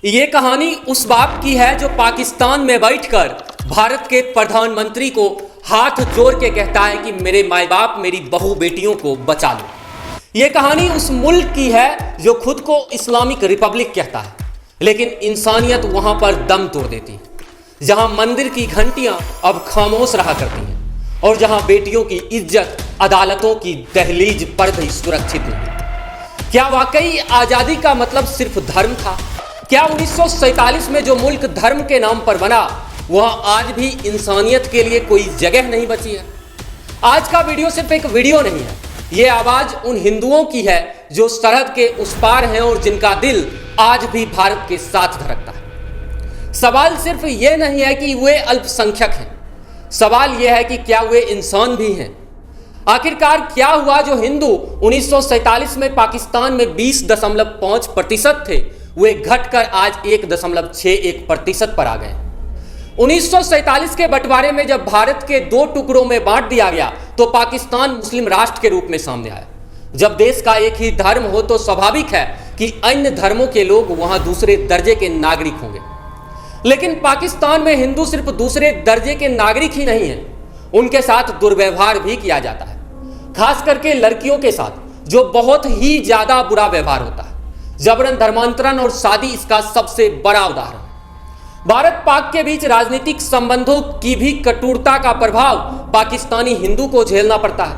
ये कहानी उस बाप की है जो पाकिस्तान में बैठकर भारत के प्रधानमंत्री को हाथ जोड़ के कहता है कि मेरे माए बाप मेरी बहू बेटियों को बचा लो। ये कहानी उस मुल्क की है जो खुद को इस्लामिक रिपब्लिक कहता है, लेकिन इंसानियत वहां पर दम तोड़ देती है, जहां मंदिर की घंटियां अब खामोश रहा करती हैं और जहां बेटियों की इज्जत अदालतों की दहलीज पर भी सुरक्षित नहीं। क्या वाकई आज़ादी का मतलब सिर्फ धर्म था? क्या 1947 में जो मुल्क धर्म के नाम पर बना वहां आज भी इंसानियत के लिए कोई जगह नहीं बची है? आज का वीडियो सिर्फ एक वीडियो नहीं है, ये आवाज उन हिंदुओं की है जो सरहद के उस पार हैं और जिनका दिल आज भी भारत के साथ धड़कता है। सवाल सिर्फ ये नहीं है कि वे अल्पसंख्यक हैं, सवाल यह है कि क्या वे इंसान भी हैं। आखिरकार क्या हुआ जो हिंदू 1947 में पाकिस्तान में 20.5% थे, वे घटकर आज 1.61% पर आ गए। 1947 के बंटवारे में जब भारत के 2 टुकड़ों में बांट दिया गया तो पाकिस्तान मुस्लिम राष्ट्र के रूप में सामने आया। जब देश का एक ही धर्म हो तो स्वाभाविक है कि अन्य धर्मों के लोग वहां दूसरे दर्जे के नागरिक होंगे, लेकिन पाकिस्तान में हिंदू सिर्फ दूसरे दर्जे के नागरिक ही नहीं हैं, उनके साथ दुर्व्यवहार भी किया जाता है, खास करके लड़कियों के साथ, जो बहुत ही ज्यादा बुरा व्यवहार होता है। जबरन धर्मांतरण और शादी इसका सबसे बड़ा उदाहरण है। भारत पाक के बीच राजनीतिक संबंधों की भी कटुता का प्रभाव पाकिस्तानी हिंदू को झेलना पड़ता है।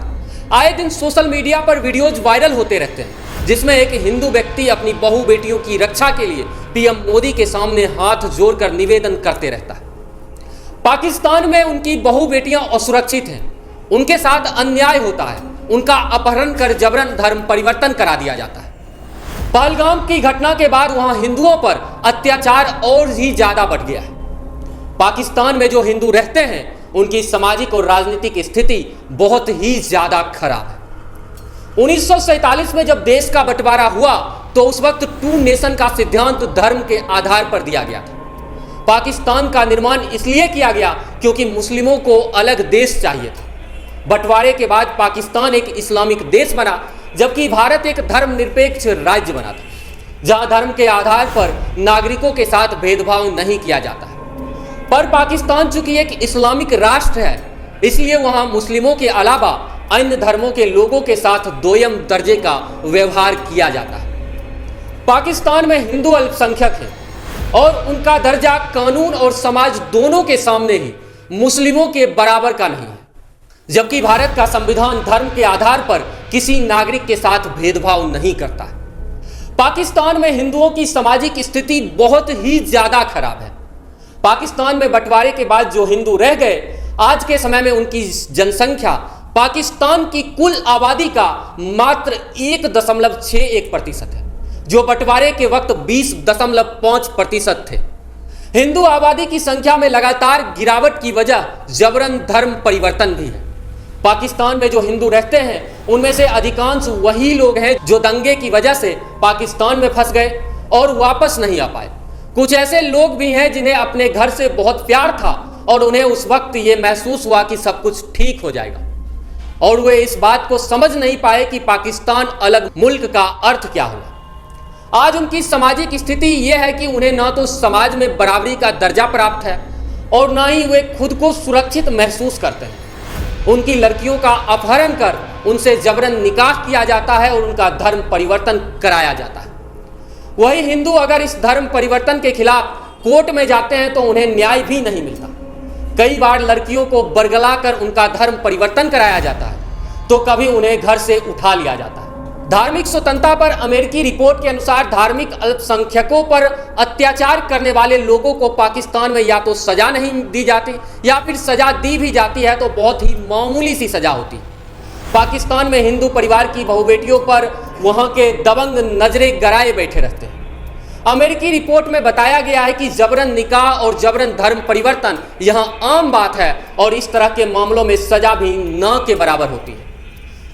आए दिन सोशल मीडिया पर वीडियोज वायरल होते रहते हैं जिसमें एक हिंदू व्यक्ति अपनी बहू बेटियों की रक्षा के लिए पीएम मोदी के सामने हाथ जोड़कर निवेदन करते रहता है। पाकिस्तान में उनकी बहू बेटियां असुरक्षित हैं, उनके साथ अन्याय होता है, उनका अपहरण कर जबरन धर्म परिवर्तन करा दिया जाता है। पहलगाम की घटना के बाद वहां हिंदुओं पर अत्याचार और ही ज्यादा बढ़ गया है। पाकिस्तान में जो हिंदू रहते हैं उनकी सामाजिक और राजनीतिक स्थिति बहुत ही ज्यादा खराब है। 1947 में जब देश का बंटवारा हुआ तो उस वक्त 2 नेशन का सिद्धांत धर्म के आधार पर दिया गया था। पाकिस्तान का निर्माण इसलिए किया गया क्योंकि मुस्लिमों को अलग देश चाहिए था। बंटवारे के बाद पाकिस्तान एक इस्लामिक देश बना, जबकि भारत एक धर्मनिरपेक्ष राज्य बना था, जहां धर्म के आधार पर नागरिकों के साथ भेदभाव नहीं किया जाता है। पर पाकिस्तान चूंकि एक इस्लामिक राष्ट्र है, इसलिए वहां मुस्लिमों के अलावा अन्य धर्मों के लोगों के साथ दोयम दर्जे का व्यवहार किया जाता है। पाकिस्तान में हिंदू अल्पसंख्यक हैं और उनका दर्जा कानून और समाज दोनों के सामने ही मुस्लिमों के बराबर का नहीं है, जबकि भारत का संविधान धर्म के आधार पर किसी नागरिक के साथ भेदभाव नहीं करता है। पाकिस्तान में हिंदुओं की सामाजिक स्थिति बहुत ही ज्यादा खराब है। पाकिस्तान में बंटवारे के बाद जो हिंदू रह गए, आज के समय में उनकी जनसंख्या पाकिस्तान की कुल आबादी का मात्र 1.61% है, जो बंटवारे के वक्त 20.5% थे। हिंदू आबादी की संख्या में लगातार गिरावट की वजह जबरन धर्म परिवर्तन भी है। पाकिस्तान में जो हिंदू रहते हैं उनमें से अधिकांश वही लोग हैं जो दंगे की वजह से पाकिस्तान में फंस गए और वापस नहीं आ पाए। कुछ ऐसे लोग भी हैं जिन्हें अपने घर से बहुत प्यार था और उन्हें उस वक्त ये महसूस हुआ कि सब कुछ ठीक हो जाएगा, और वे इस बात को समझ नहीं पाए कि पाकिस्तान अलग मुल्क का अर्थ क्या हुआ। आज उनकी सामाजिक स्थिति यह है कि उन्हें ना तो समाज में बराबरी का दर्जा प्राप्त है और ना ही वे खुद को सुरक्षित महसूस करते हैं। उनकी लड़कियों का अपहरण कर उनसे जबरन निकाह किया जाता है और उनका धर्म परिवर्तन कराया जाता है। वही हिंदू अगर इस धर्म परिवर्तन के खिलाफ कोर्ट में जाते हैं तो उन्हें न्याय भी नहीं मिलता। कई बार लड़कियों को बरगला कर उनका धर्म परिवर्तन कराया जाता है तो कभी उन्हें घर से उठा लिया जाता है। धार्मिक स्वतंत्रता पर अमेरिकी रिपोर्ट के अनुसार धार्मिक अल्पसंख्यकों पर अत्याचार करने वाले लोगों को पाकिस्तान में या तो सजा नहीं दी जाती या फिर सजा दी भी जाती है तो बहुत ही मामूली सी सजा होती। पाकिस्तान में हिंदू परिवार की बहू बेटियों पर वहां के दबंग नजरें गड़ाए बैठे रहते हैं। अमेरिकी रिपोर्ट में बताया गया है कि जबरन निकाह और जबरन धर्म परिवर्तन यहाँ आम बात है और इस तरह के मामलों में सजा भी न के बराबर होती है।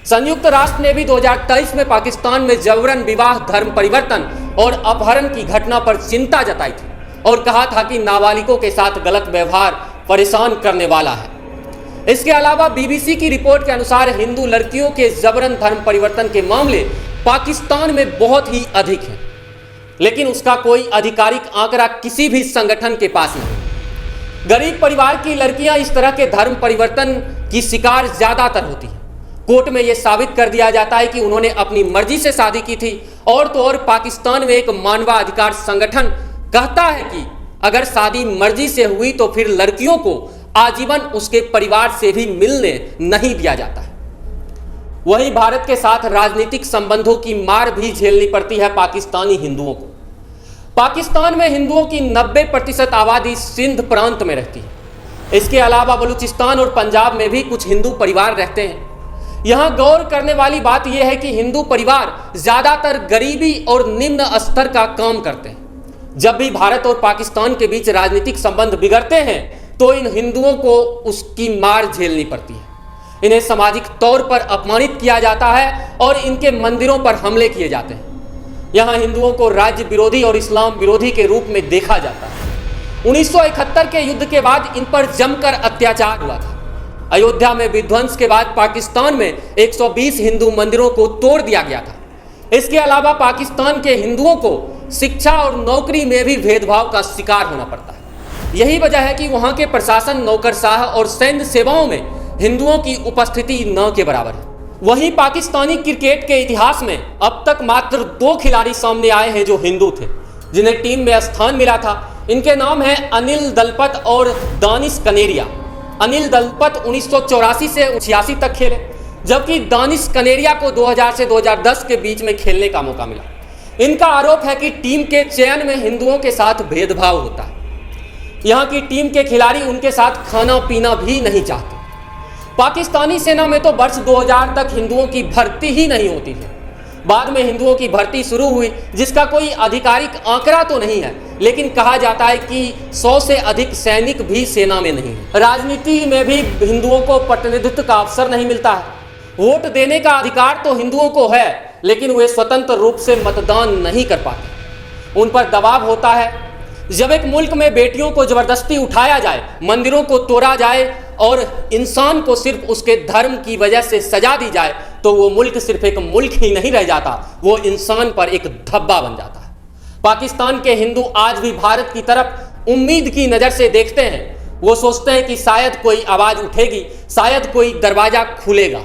संयुक्त राष्ट्र ने भी 2023 में पाकिस्तान में जबरन विवाह, धर्म परिवर्तन और अपहरण की घटना पर चिंता जताई थी और कहा था कि नाबालिगों के साथ गलत व्यवहार परेशान करने वाला है। इसके अलावा बीबीसी की रिपोर्ट के अनुसार हिंदू लड़कियों के जबरन धर्म परिवर्तन के मामले पाकिस्तान में बहुत ही अधिक हैं। लेकिन उसका कोई आधिकारिक आंकड़ा किसी भी संगठन के पास नहीं। गरीब परिवार की लड़कियां इस तरह के धर्म परिवर्तन की शिकार ज्यादातर होती हैं। कोर्ट में यह साबित कर दिया जाता है कि उन्होंने अपनी मर्जी से शादी की थी। और तो और पाकिस्तान में एक मानवाधिकार संगठन कहता है कि अगर शादी मर्जी से हुई तो फिर लड़कियों को आजीवन उसके परिवार से भी मिलने नहीं दिया जाता है। वहीं भारत के साथ राजनीतिक संबंधों की मार भी झेलनी पड़ती है पाकिस्तानी हिंदुओं को। पाकिस्तान में हिंदुओं की 90% आबादी सिंध प्रांत में रहती है। इसके अलावा बलूचिस्तान और पंजाब में भी कुछ हिंदू परिवार रहते हैं। यहाँ गौर करने वाली बात यह है कि हिंदू परिवार ज्यादातर गरीबी और निम्न स्तर का काम करते हैं। जब भी भारत और पाकिस्तान के बीच राजनीतिक संबंध बिगड़ते हैं तो इन हिंदुओं को उसकी मार झेलनी पड़ती है। इन्हें सामाजिक तौर पर अपमानित किया जाता है और इनके मंदिरों पर हमले किए जाते हैं। यहाँ हिंदुओं को राज्य विरोधी और इस्लाम विरोधी के रूप में देखा जाता है। 1971 के युद्ध के बाद इन पर जमकर अत्याचार हुआ था। अयोध्या में विध्वंस के बाद पाकिस्तान में 120 हिंदू मंदिरों को तोड़ दिया गया था। इसके अलावा पाकिस्तान के हिंदुओं को शिक्षा और नौकरी में भी भेदभाव का शिकार होना पड़ता है। यही वजह है कि वहाँ के प्रशासन, नौकरशाह और सैन्य सेवाओं में हिंदुओं की उपस्थिति न के बराबर है। वहीं पाकिस्तानी क्रिकेट के इतिहास में अब तक मात्र 2 खिलाड़ी सामने आए हैं जो हिंदू थे, जिन्हें टीम में स्थान मिला था। इनके नाम हैं अनिल दलपत और दानिश कनेरिया। अनिल दलपत 1984 से 86 तक खेले, जबकि दानिश कनेरिया को 2000 से 2010 के बीच में खेलने का मौका मिला। इनका आरोप है कि टीम के चयन में हिंदुओं के साथ भेदभाव होता है। यहाँ की टीम के खिलाड़ी उनके साथ खाना पीना भी नहीं चाहते। पाकिस्तानी सेना में तो वर्ष 2000 तक हिंदुओं की भर्ती ही नहीं होती थी। बाद में हिंदुओं की भर्ती शुरू हुई, जिसका कोई आधिकारिक आंकड़ा तो नहीं है, लेकिन कहा जाता है कि 100 से अधिक सैनिक भी सेना में नहीं है। राजनीति में भी हिंदुओं को प्रतिनिधित्व का अवसर नहीं मिलता है। वोट देने का अधिकार तो हिंदुओं को है, लेकिन वे स्वतंत्र रूप से मतदान नहीं कर पाते। उन पर दबाव होता है। जब एक मुल्क में बेटियों को जबरदस्ती उठाया जाए, मंदिरों को तोड़ा जाए और इंसान को सिर्फ उसके धर्म की वजह से सजा दी जाए, तो वो मुल्क सिर्फ एक मुल्क ही नहीं रह जाता, वो इंसान पर एक धब्बा बन जाता है। पाकिस्तान के हिंदू आज भी भारत की तरफ उम्मीद की नज़र से देखते हैं। वो सोचते हैं कि शायद कोई आवाज़ उठेगी, शायद कोई दरवाज़ा खुलेगा।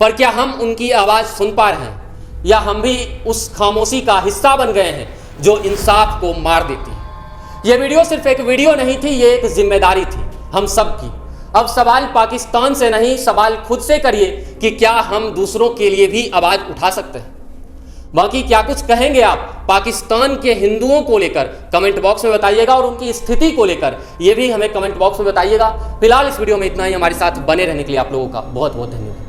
पर क्या हम उनकी आवाज़ सुन पा रहे हैं, या हम भी उस खामोशी का हिस्सा बन गए हैं जो इंसाफ को मार देती है? ये वीडियो सिर्फ एक वीडियो नहीं थी, ये एक जिम्मेदारी थी हम सब की। अब सवाल पाकिस्तान से नहीं, सवाल खुद से करिए कि क्या हम दूसरों के लिए भी आवाज़ उठा सकते हैं। बाकी क्या कुछ कहेंगे आप पाकिस्तान के हिंदुओं को लेकर, कमेंट बॉक्स में बताइएगा, और उनकी स्थिति को लेकर ये भी हमें कमेंट बॉक्स में बताइएगा। फिलहाल इस वीडियो में इतना ही। हमारे साथ बने रहने के लिए आप लोगों का बहुत बहुत धन्यवाद।